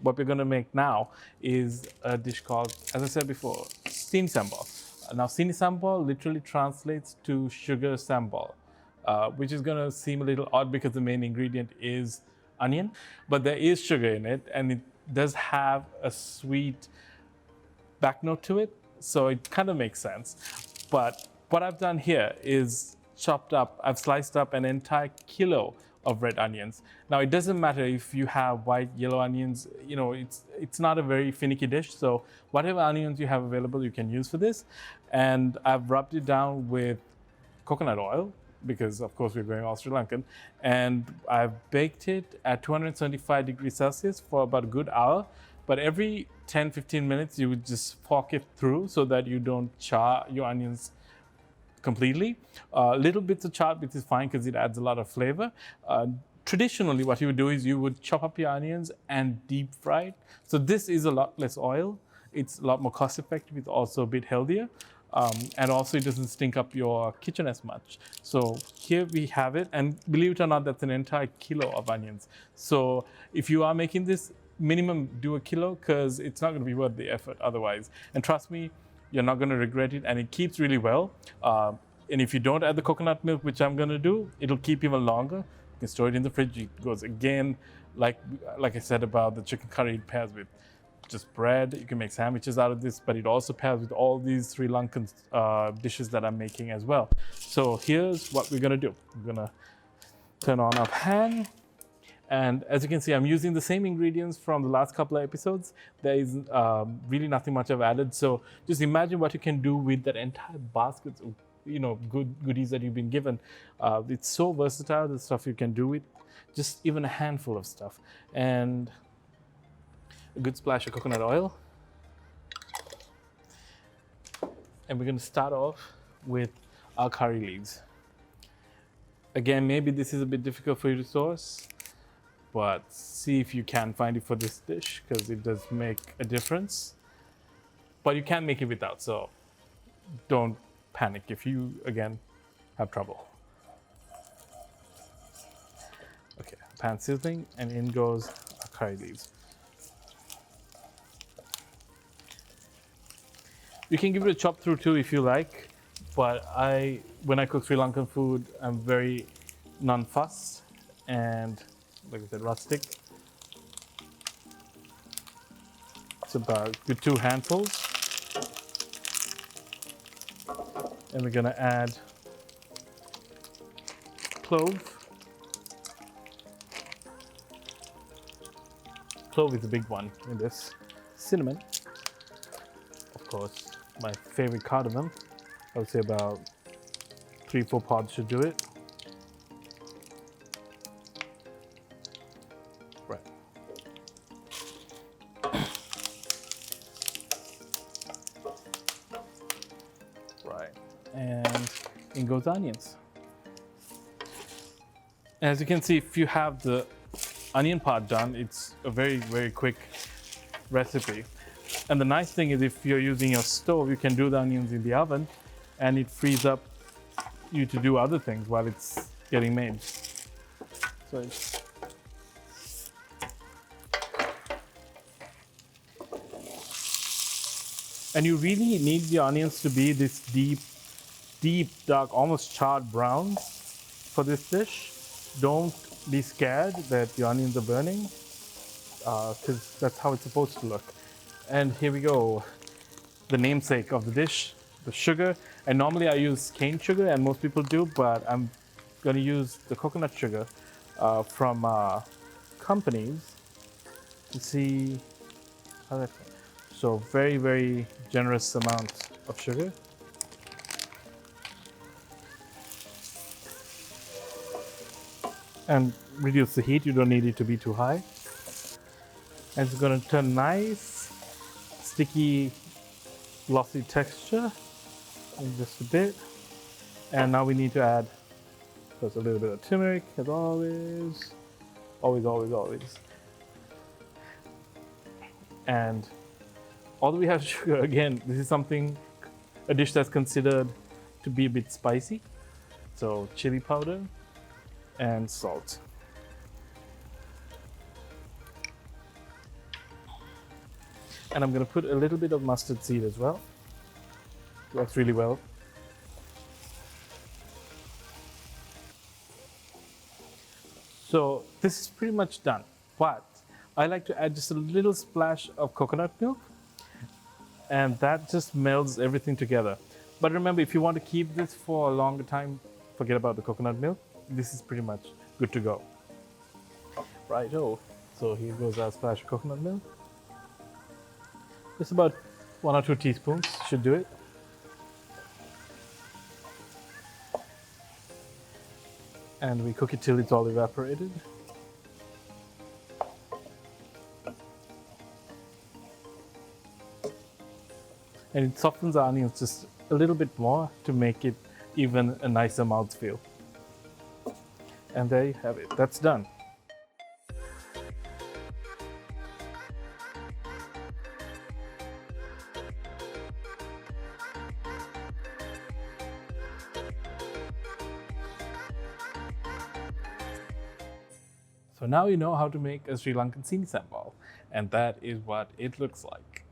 what we're going to make now is a dish called, as I said before, Seeni Sambol. Now, Seeni Sambol literally translates to sugar sambal, which is going to seem a little odd because the main ingredient is onion, but there is sugar in it, and it does have a sweet back note to it, so it kind of makes sense. But what I've done here is I've sliced up an entire kilo of red onions. Now, it doesn't matter if you have white, yellow onions, you know, it's not a very finicky dish, so whatever onions you have available, you can use for this. And I've rubbed it down with coconut oil, because of course we're going all Sri Lankan, and I've baked it at 275 degrees Celsius for about a good hour. But every 10-15 minutes, you would just fork it through so that you don't char your onions completely. Little bits of charred bits is fine because it adds a lot of flavor. Traditionally, what you would do is you would chop up your onions and deep fry it. So this is a lot less oil. It's a lot more cost effective. It's also a bit healthier. And also it doesn't stink up your kitchen as much. So here we have it, and believe it or not, that's an entire kilo of onions. So if you are making this, minimum do a kilo, because it's not going to be worth the effort otherwise. And trust me, you're not going to regret it, and it keeps really well. And if you don't add the coconut milk, which I'm going to do, it'll keep even longer. You can store it in the fridge. It goes again, like I said about the chicken curry, it pairs with just bread. You can make sandwiches out of this, but it also pairs with all these Sri Lankan dishes that I'm making as well. So here's what we're going to do. We're going to turn on our pan. And as you can see, I'm using the same ingredients from the last couple of episodes. There is really nothing much I've added. So just imagine what you can do with that entire basket of, you know, goodies that you've been given. It's so versatile, the stuff you can do with just even a handful of stuff. And a good splash of coconut oil. And we're going to start off with our curry leaves. Again, maybe this is a bit difficult for you to source, but see if you can find it for this dish, because it does make a difference. But you can make it without, so don't panic if you, again, have trouble. Okay, pan sizzling, and in goes our curry leaves. You can give it a chop through too if you like, but when I cook Sri Lankan food, I'm very non-fussed and, like I said, rustic. It's about good 2 handfuls. And we're gonna add clove. Clove is a big one in this. Cinnamon, of course. My favorite cardamom. I would say about 3-4 pods should do it. Right. Right. And in goes onions. As you can see, if you have the onion part done, it's a very, very quick recipe. And the nice thing is, if you're using your stove, you can do the onions in the oven, and it frees up you to do other things while it's getting made. So and you really need the onions to be this deep, dark, almost charred brown for this dish. Don't be scared that the onions are burning, because that's how it's supposed to look. And here we go, the namesake of the dish, the sugar. And normally I use cane sugar, and most people do, but I'm gonna use the coconut sugar from companies to see how that. So very, very generous amount of sugar. And reduce the heat, you don't need it to be too high. And it's gonna turn nice, sticky, glossy texture in just a bit. And now we need to add just a little bit of turmeric, as always. Always. And although we have sugar, again, this is a dish that's considered to be a bit spicy. So chili powder and salt. And I'm going to put a little bit of mustard seed as well. Works really well. So this is pretty much done, but I like to add just a little splash of coconut milk, and that just melds everything together. But remember, if you want to keep this for a longer time, forget about the coconut milk. This is pretty much good to go. Righto. So here goes our splash of coconut milk. Just about 1 or 2 teaspoons should do it. And we cook it till it's all evaporated. And it softens the onions just a little bit more to make it even a nicer mouthfeel. And there you have it, that's done. So now you know how to make a Sri Lankan Seeni Sambol, and that is what it looks like.